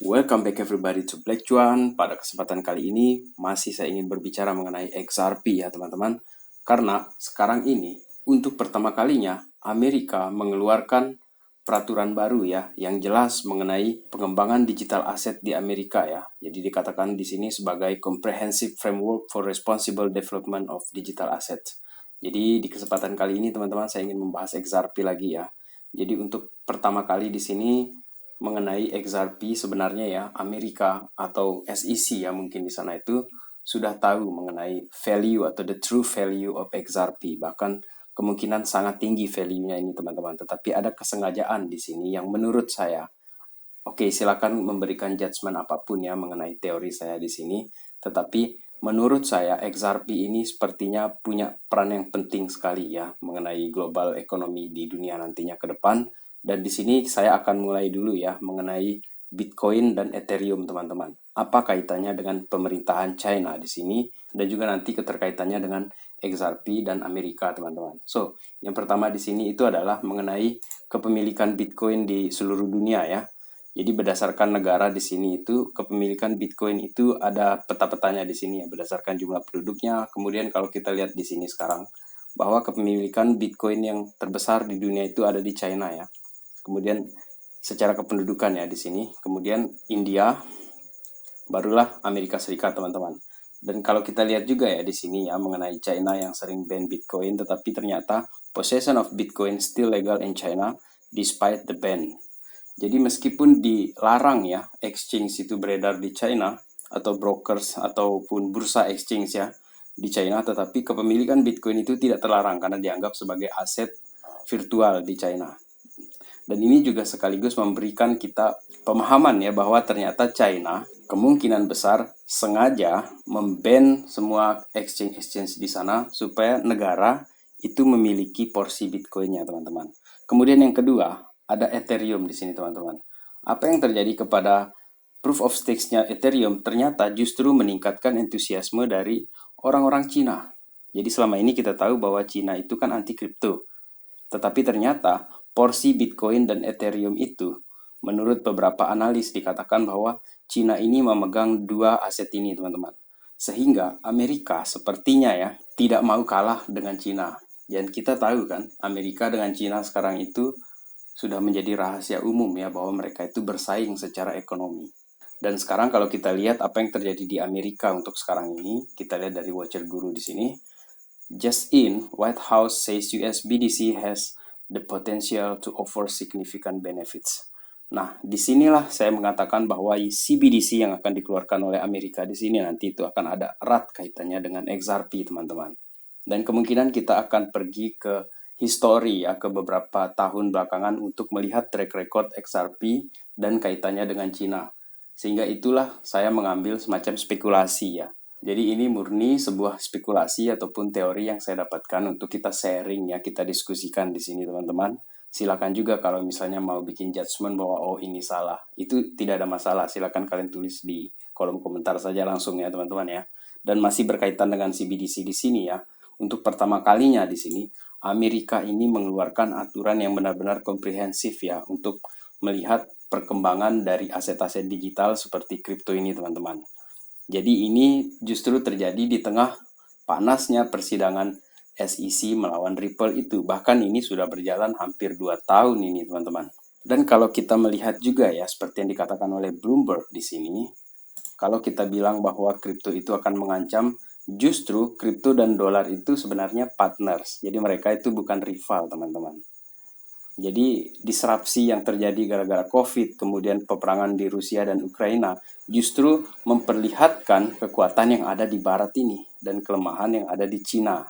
Welcome back everybody to Black Cuan. Pada kesempatan kali ini masih saya ingin berbicara mengenai XRP ya teman-teman. Karena sekarang ini untuk pertama kalinya Amerika mengeluarkan peraturan baru ya yang jelas mengenai pengembangan digital asset di Amerika ya. Jadi dikatakan di sini sebagai Comprehensive Framework for Responsible Development of Digital Assets. Jadi di kesempatan kali ini teman-teman saya ingin membahas XRP lagi ya. Jadi untuk pertama kali di sini mengenai XRP sebenarnya ya Amerika atau SEC ya mungkin di sana itu sudah tahu mengenai value atau the true value of XRP, bahkan kemungkinan sangat tinggi value-nya ini teman-teman, tetapi ada kesengajaan di sini yang menurut saya, oke, silakan memberikan judgement apapun ya mengenai teori saya di sini, tetapi menurut saya XRP ini sepertinya punya peran yang penting sekali ya mengenai global ekonomi di dunia nantinya ke depan. Dan di sini saya akan mulai dulu ya mengenai Bitcoin dan Ethereum teman-teman. Apa kaitannya dengan pemerintahan China di sini dan juga nanti keterkaitannya dengan XRP dan Amerika teman-teman. So, yang pertama di sini itu adalah mengenai kepemilikan Bitcoin di seluruh dunia ya. Jadi berdasarkan negara di sini itu kepemilikan Bitcoin itu ada peta-petanya di sini ya berdasarkan jumlah penduduknya. Kemudian kalau kita lihat di sini sekarang bahwa kepemilikan Bitcoin yang terbesar di dunia itu ada di China ya. Kemudian secara kependudukan ya di sini. Kemudian India, barulah Amerika Serikat teman-teman. Dan kalau kita lihat juga ya di sini ya mengenai China yang sering ban Bitcoin, tetapi ternyata possession of Bitcoin still legal in China despite the ban. Jadi meskipun dilarang ya exchange itu beredar di China atau brokers ataupun bursa exchange ya di China, tetapi kepemilikan Bitcoin itu tidak terlarang karena dianggap sebagai aset virtual di China. Dan ini juga sekaligus memberikan kita pemahaman ya bahwa ternyata China kemungkinan besar sengaja memban semua exchange di sana supaya negara itu memiliki porsi Bitcoinnya teman-teman. Kemudian yang kedua ada Ethereum di sini teman-teman. Apa yang terjadi kepada proof of stakes-nya Ethereum ternyata justru meningkatkan entusiasme dari orang-orang Cina. Jadi selama ini kita tahu bahwa Cina itu kan anti kripto. Tetapi ternyata porsi Bitcoin dan Ethereum itu, menurut beberapa analis dikatakan bahwa Cina ini memegang dua aset ini teman-teman. Sehingga Amerika sepertinya ya tidak mau kalah dengan Cina. Dan kita tahu kan Amerika dengan Cina sekarang itu sudah menjadi rahasia umum ya bahwa mereka itu bersaing secara ekonomi. Dan sekarang kalau kita lihat apa yang terjadi di Amerika untuk sekarang ini, kita lihat dari Watcher Guru di sini. Just in, White House says US BDC has the potential to offer significant benefits. Nah, disinilah saya mengatakan bahwa CBDC yang akan dikeluarkan oleh Amerika di sini nanti itu akan ada erat kaitannya dengan XRP, teman-teman. Dan kemungkinan kita akan pergi ke history ya, ke beberapa tahun belakangan untuk melihat track record XRP dan kaitannya dengan Cina. Sehingga itulah saya mengambil semacam spekulasi ya. Jadi ini murni sebuah spekulasi ataupun teori yang saya dapatkan untuk kita sharing ya, kita diskusikan di sini teman-teman. Silakan juga kalau misalnya mau bikin judgement bahwa oh ini salah, itu tidak ada masalah. Silakan kalian tulis di kolom komentar saja langsung ya teman-teman ya. Dan masih berkaitan dengan CBDC di sini ya. Untuk pertama kalinya di sini Amerika ini mengeluarkan aturan yang benar-benar komprehensif ya untuk melihat perkembangan dari aset-aset digital seperti kripto ini teman-teman. Jadi ini justru terjadi di tengah panasnya persidangan SEC melawan Ripple itu. Bahkan ini sudah berjalan hampir 2 tahun ini teman-teman. Dan kalau kita melihat juga ya seperti yang dikatakan oleh Bloomberg di sini, kalau kita bilang bahwa kripto itu akan mengancam, justru kripto dan dolar itu sebenarnya partners. Jadi mereka itu bukan rival teman-teman. Jadi disrupsi yang terjadi gara-gara COVID, kemudian peperangan di Rusia dan Ukraina, justru memperlihatkan kekuatan yang ada di Barat ini dan kelemahan yang ada di Cina.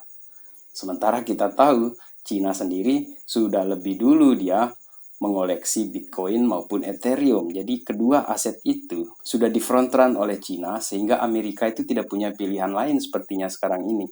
Sementara kita tahu, Cina sendiri sudah lebih dulu dia mengoleksi Bitcoin maupun Ethereum. Jadi kedua aset itu sudah di front run oleh Cina sehingga Amerika itu tidak punya pilihan lain sepertinya sekarang ini.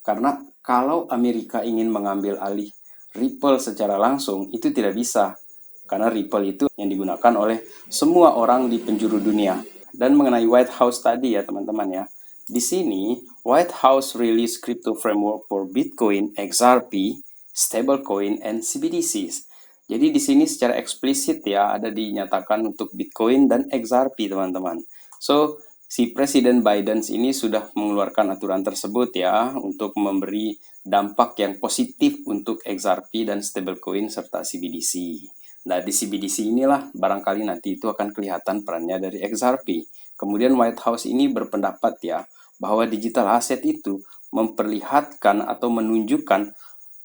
Karena kalau Amerika ingin mengambil alih Ripple secara langsung itu tidak bisa karena Ripple itu yang digunakan oleh semua orang di penjuru dunia. Dan mengenai White House tadi ya teman-teman ya, di sini White House release crypto framework for Bitcoin, XRP, stablecoin, and CBDCs. Jadi di sini secara eksplisit ya ada dinyatakan untuk Bitcoin dan XRP teman-teman. So, si Presiden Biden ini sudah mengeluarkan aturan tersebut ya untuk memberi dampak yang positif untuk XRP dan stablecoin serta CBDC. Nah, di CBDC inilah barangkali nanti itu akan kelihatan perannya dari XRP. Kemudian White House ini berpendapat ya bahwa digital asset itu memperlihatkan atau menunjukkan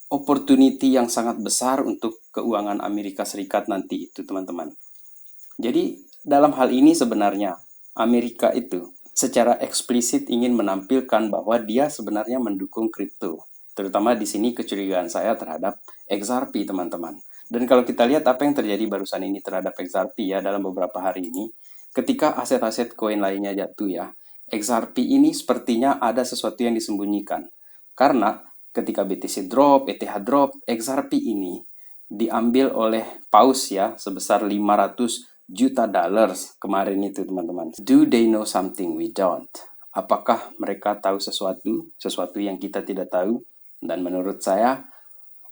opportunity yang sangat besar untuk keuangan Amerika Serikat nanti itu teman-teman. Jadi dalam hal ini sebenarnya Amerika itu secara eksplisit ingin menampilkan bahwa dia sebenarnya mendukung kripto. Terutama di sini kecurigaan saya terhadap XRP teman-teman. Dan kalau kita lihat apa yang terjadi barusan ini terhadap XRP ya dalam beberapa hari ini, ketika aset-aset koin lainnya jatuh ya, XRP ini sepertinya ada sesuatu yang disembunyikan. Karena ketika BTC drop, ETH drop, XRP ini diambil oleh Paus ya sebesar 500 juta dollars kemarin itu teman-teman. Do they know something we don't? Apakah mereka tahu sesuatu yang kita tidak tahu? Dan menurut saya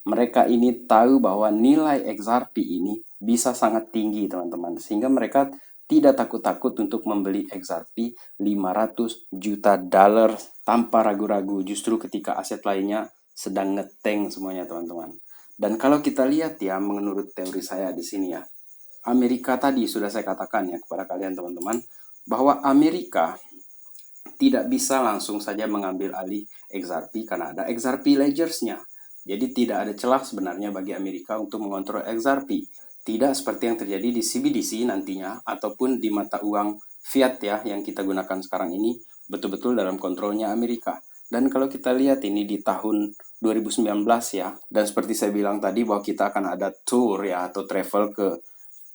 mereka ini tahu bahwa nilai XRP ini bisa sangat tinggi teman-teman. Sehingga mereka tidak takut-takut untuk membeli XRP 500 juta dolar tanpa ragu-ragu justru ketika aset lainnya sedang ngeteng semuanya teman-teman. Dan kalau kita lihat ya menurut teori saya di sini ya, Amerika tadi sudah saya katakan ya kepada kalian teman-teman bahwa Amerika tidak bisa langsung saja mengambil alih XRP karena ada XRP ledgers-nya. Jadi tidak ada celah sebenarnya bagi Amerika untuk mengontrol XRP. Tidak seperti yang terjadi di CBDC nantinya ataupun di mata uang fiat ya yang kita gunakan sekarang ini betul-betul dalam kontrolnya Amerika. Dan kalau kita lihat ini di tahun 2019 ya, dan seperti saya bilang tadi bahwa kita akan ada tour ya atau travel ke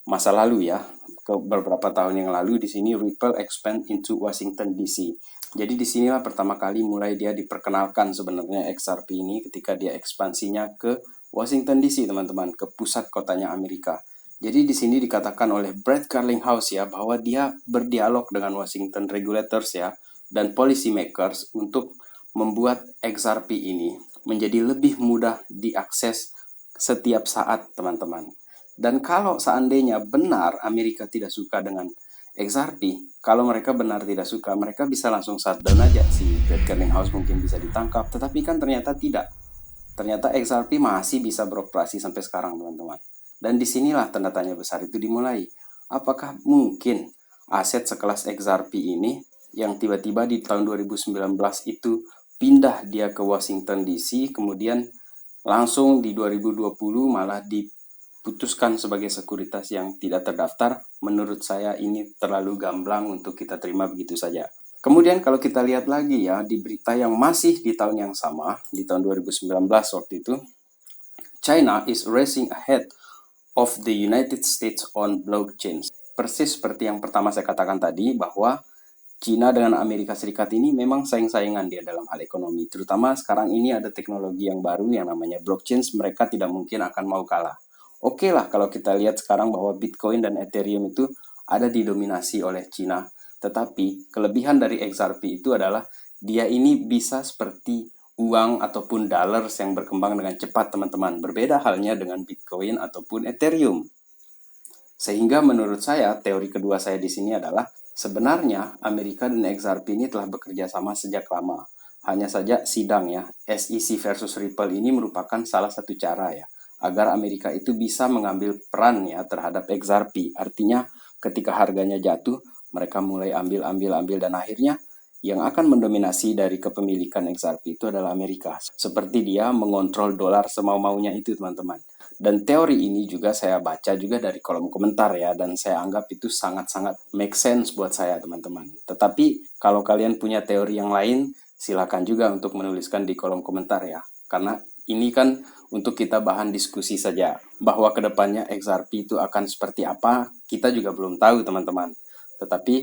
masa lalu ya, ke beberapa tahun yang lalu di sini Ripple expand into Washington DC. Jadi disinilah pertama kali mulai dia diperkenalkan sebenarnya XRP ini ketika dia ekspansinya ke Washington DC teman-teman, ke pusat kotanya Amerika. Jadi di sini dikatakan oleh Brad Garlinghouse ya bahwa dia berdialog dengan Washington regulators ya dan policy makers untuk membuat XRP ini menjadi lebih mudah diakses setiap saat teman-teman. Dan kalau seandainya benar Amerika tidak suka dengan XRP, kalau mereka benar tidak suka, mereka bisa langsung shutdown aja. Si Brad Garlinghouse mungkin bisa ditangkap, tetapi kan ternyata tidak. Ternyata XRP masih bisa beroperasi sampai sekarang, teman-teman. Dan disinilah tanda tanya besar itu dimulai. Apakah mungkin aset sekelas XRP ini yang tiba-tiba di tahun 2019 itu pindah dia ke Washington DC, kemudian langsung di 2020 malah diputuskan sebagai sekuritas yang tidak terdaftar? Menurut saya ini terlalu gamblang untuk kita terima begitu saja. Kemudian kalau kita lihat lagi ya di berita yang masih di tahun yang sama, di tahun 2019 waktu itu, China is racing ahead of the United States on blockchain. Persis seperti yang pertama saya katakan tadi bahwa China dengan Amerika Serikat ini memang saing-saingan dia dalam hal ekonomi. Terutama sekarang ini ada teknologi yang baru yang namanya blockchain, mereka tidak mungkin akan mau kalah. Oke lah kalau kita lihat sekarang bahwa Bitcoin dan Ethereum itu ada didominasi oleh China. Tetapi kelebihan dari XRP itu adalah dia ini bisa seperti uang ataupun dollars yang berkembang dengan cepat teman-teman. Berbeda halnya dengan Bitcoin ataupun Ethereum. Sehingga menurut saya teori kedua saya di sini adalah sebenarnya Amerika dan XRP ini telah bekerja sama sejak lama. Hanya saja sidang ya, SEC versus Ripple ini merupakan salah satu cara ya agar Amerika itu bisa mengambil peran ya terhadap XRP. Artinya ketika harganya jatuh, mereka mulai ambil dan akhirnya yang akan mendominasi dari kepemilikan XRP itu adalah Amerika. Seperti dia mengontrol dolar semau-maunya itu teman-teman. Dan teori ini juga saya baca juga dari kolom komentar ya, dan saya anggap itu sangat-sangat make sense buat saya teman-teman. Tetapi kalau kalian punya teori yang lain, silakan juga untuk menuliskan di kolom komentar ya. Karena ini kan untuk kita bahan diskusi saja. Bahwa kedepannya XRP itu akan seperti apa, kita juga belum tahu teman-teman. Tetapi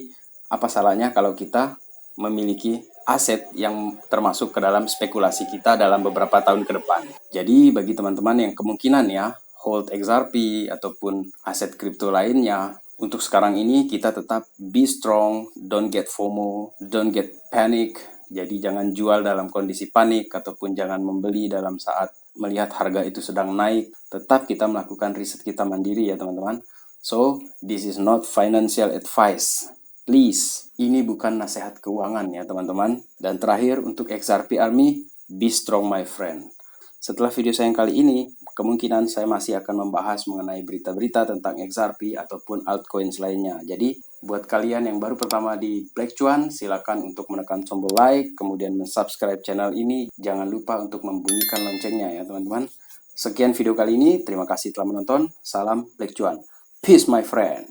apa salahnya kalau kita memiliki aset yang termasuk ke dalam spekulasi kita dalam beberapa tahun ke depan. Jadi bagi teman-teman yang kemungkinan ya hold XRP ataupun aset kripto lainnya, untuk sekarang ini kita tetap be strong, don't get FOMO, don't get panic. Jadi jangan jual dalam kondisi panik ataupun jangan membeli dalam saat melihat harga itu sedang naik, tetap kita melakukan riset kita mandiri ya teman-teman. So, this is not financial advice. Please, ini bukan nasihat keuangan ya teman-teman. Dan terakhir untuk XRP Army, be strong my friend. Setelah video saya yang kali ini, kemungkinan saya masih akan membahas mengenai berita-berita tentang XRP ataupun altcoins lainnya. Jadi, buat kalian yang baru pertama di Black Cuan, silakan untuk menekan tombol like, kemudian subscribe channel ini. Jangan lupa untuk membunyikan loncengnya ya teman-teman. Sekian video kali ini, terima kasih telah menonton. Salam Black Cuan. Peace my friend.